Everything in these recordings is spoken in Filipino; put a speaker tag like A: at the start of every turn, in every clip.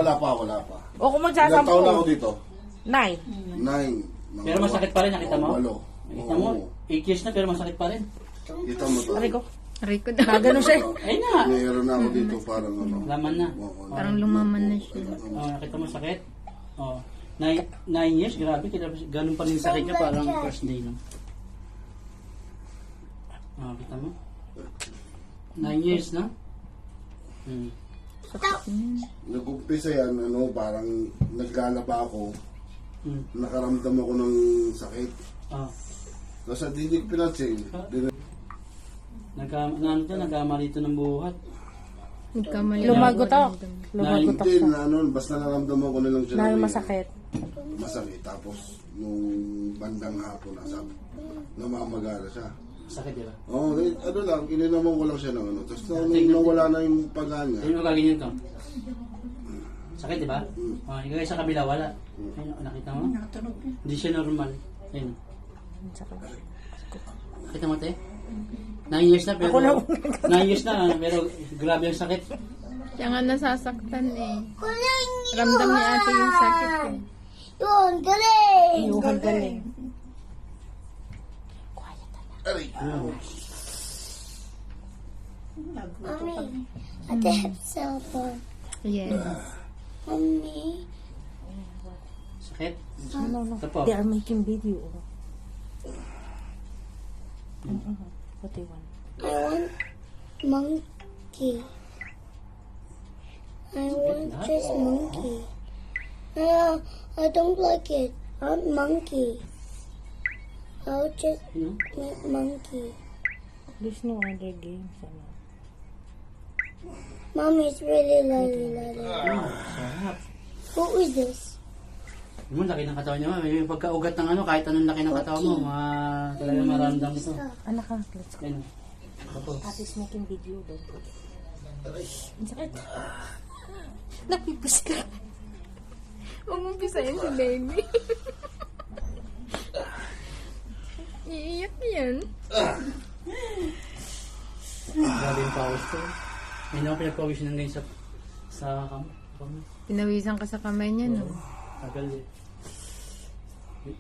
A: wala pa.
B: O kung
A: Ilang taon na ako
B: magsasampu.
A: dito?
B: 9.
A: 9.
C: Pero masakit pa rin, nakita mo?
A: 8.
C: Nakita mo? 8 years na pero masakit pa rin.
A: Kita mo to.
B: Aray ko.
D: Rico daw.
B: Nagano siya.
C: Ayun na.
A: Meron na ako dito parang ano.
C: Laman na.
D: Parang lumaman na siya.
C: Oh, nakita mo sakit? Oh. 9 years, grabe. Ganun pa rin yung sakit niya, parang first day lang. Oh, kita mo? 9 years na?
A: Nag-umpisa yan, ano, parang naglalaba ako.
C: Hmm.
A: Nakaramdam ako ng sakit.
C: Oh.
A: Tapos hindi ko pinansin.
C: Nagkamali ito ng buhat.
D: Nagkamali.
B: Lumagotok.
A: Hindi
B: Lumagotok siya.
A: na ano, basta naramdaman ko na lang siya.
B: Na
A: may
B: masakit.
A: Masakit. Tapos, nung bandang hapon na sabi, namamagana siya.
C: Sakit, di ba?
A: Oo, ano lang, kininaman ko lang siya ng ano. Tapos nung nawala na yung paganya,
C: Ayun mo kaganyan to. Sakit, di ba? Oh, yung sa kabila, wala. Ayun, nakita mo? Hindi siya normal. Ayun. Nakita mo, te? 9 years na, pero... 9 years na, pero grabe yung sakit.
D: Siya nga nasasaktan eh. Ramdam niya ate yung sakit eh.
E: Yun, galing!
B: Ayun, galing.
A: aray,
E: Mommy, ate have cellphone.
D: Yes.
E: Mommy,
C: Sakit?
B: No.
C: Ito po.
B: They are making video. What do you want?
E: I want monkey. I want just monkey. I don't like it. I want monkey. I'll just
C: Ano?
E: make monkey.
B: There's no other games. Ano.
E: Mommy, it's really lovely.
C: Sarap.
E: Who is this?
C: Yung laki ng katawan niya, may pagkaugat ng ano, kahit anong laki ng katawan mo, talagang maramdam ito.
B: Anak ka, let's go.
C: Ayun. Tapos,
B: Ate is making video. Don't forget. Ang sakit. Napipis ka.
D: Huwag mo pisayin si baby. Iiyak yan.
C: grabe yung pawis ko. May naman pinagpawis ng ganyan sa kamay.
D: Pinawisan ka sa kamay niya, no?
C: Tagal eh.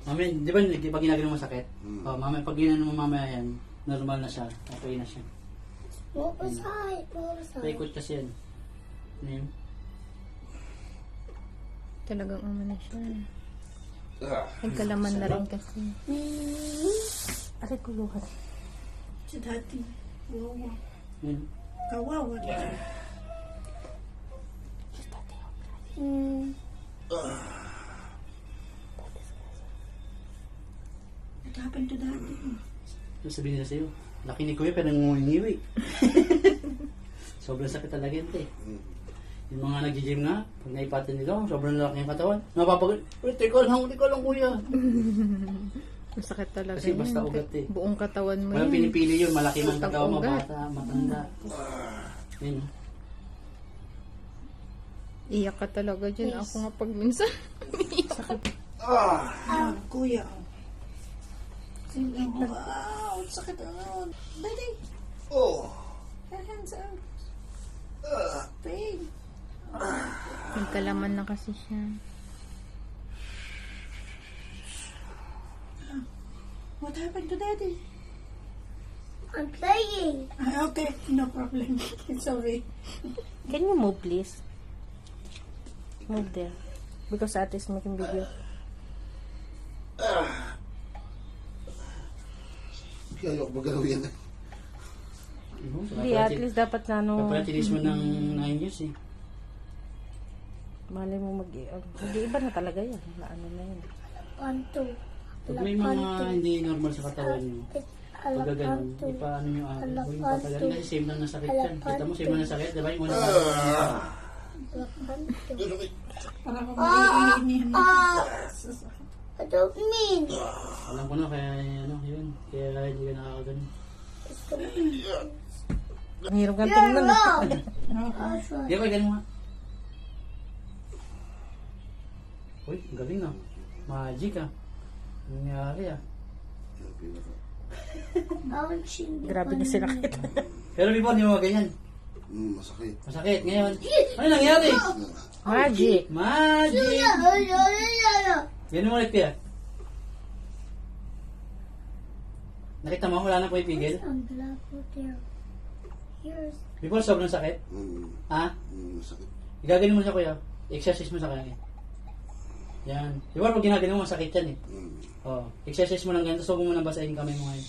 C: Mamaya, di ba pag ginagawa mo sakit? Oh, mamaya, pag ginagawa mo mamaya yan, normal na siya. Okay na siya.
E: What was I? What was I?
C: Paikot kasi yan. Ano yun?
D: Talagang umano siya. Nagkalaman na rin kasi.
B: Aray ko, luhat.
F: Si dati, wawa.
C: Yun.
F: Kawawa. What happened to dati?
C: Ano sabihin nila sa'yo? Laki ni Kuya pero nangungiwi. Sobrang sakit talaga yun, te. Yung mga nag-gym nga, pag naipatan nila, sobrang laki yung katawan. Napapagod, teka lang kuya.
D: Masakit talaga
C: Kasi
D: yun.
C: basta ugat eh.
D: Buong katawan mo
C: Walang
D: yan.
C: pinipili yun, malaki man
D: Basta
C: katawan mo,
D: ugat.
C: bata, matanda. Yun.
D: Iyak ka talaga dyan. Ako nga pag minsan.
F: Kuya. Wow, sakit. Daddy,
A: oh,
F: your hands out. Pain.
D: Nagkalaman na kasi siya.
F: What happened to daddy?
E: I'm playing.
F: Okay, no problem. Sorry.
B: Can you move, please? Move there. Because Ate is making video.
A: kaya ayoko magalaw yan.
B: Hindi, at least dapat na ano,
C: Dapat tinis mo ng 9 years eh.
B: malay mo hindi iba na talaga yan. Na ano na yun.
E: Panto.
C: Pag may mga hindi normal sa katawan nyo, pag ganun, ipaano nyo huwag yung patagal kasi same lang na sakit yan. Kita mo, same lang na sakit, diba? Yung una
F: Para kung maiinihin mo.
E: I don't mean.
C: alam ko na, kaya ano, yun. Kaya hindi ka nakakaganon.
B: Ang hirap kang tingnan.
C: Di ba, ganun nga. Uy, ang galing ah. Magic ah. Ano nangyari ah.
E: I want you.
B: Grabe na sinakit.
C: Pero before, hindi mo ganyan.
A: Masakit.
C: Masakit. Ngayon, ano nangyari?
B: Magic.
C: Magic! Ganun mo ulit, Pia. Nakita mo, wala na po ipigil.
E: Ang black po there. Here's
C: Before, sobrang sakit. Ha?
A: Masakit.
C: Igaganin mo siya, kuya. Exercise mo sa kanya. Yan. Before, pag ginaganin mo, masakit yan eh. Oh, exercise mo lang ganito. Subo mo nang basahin kamay mo ngayon.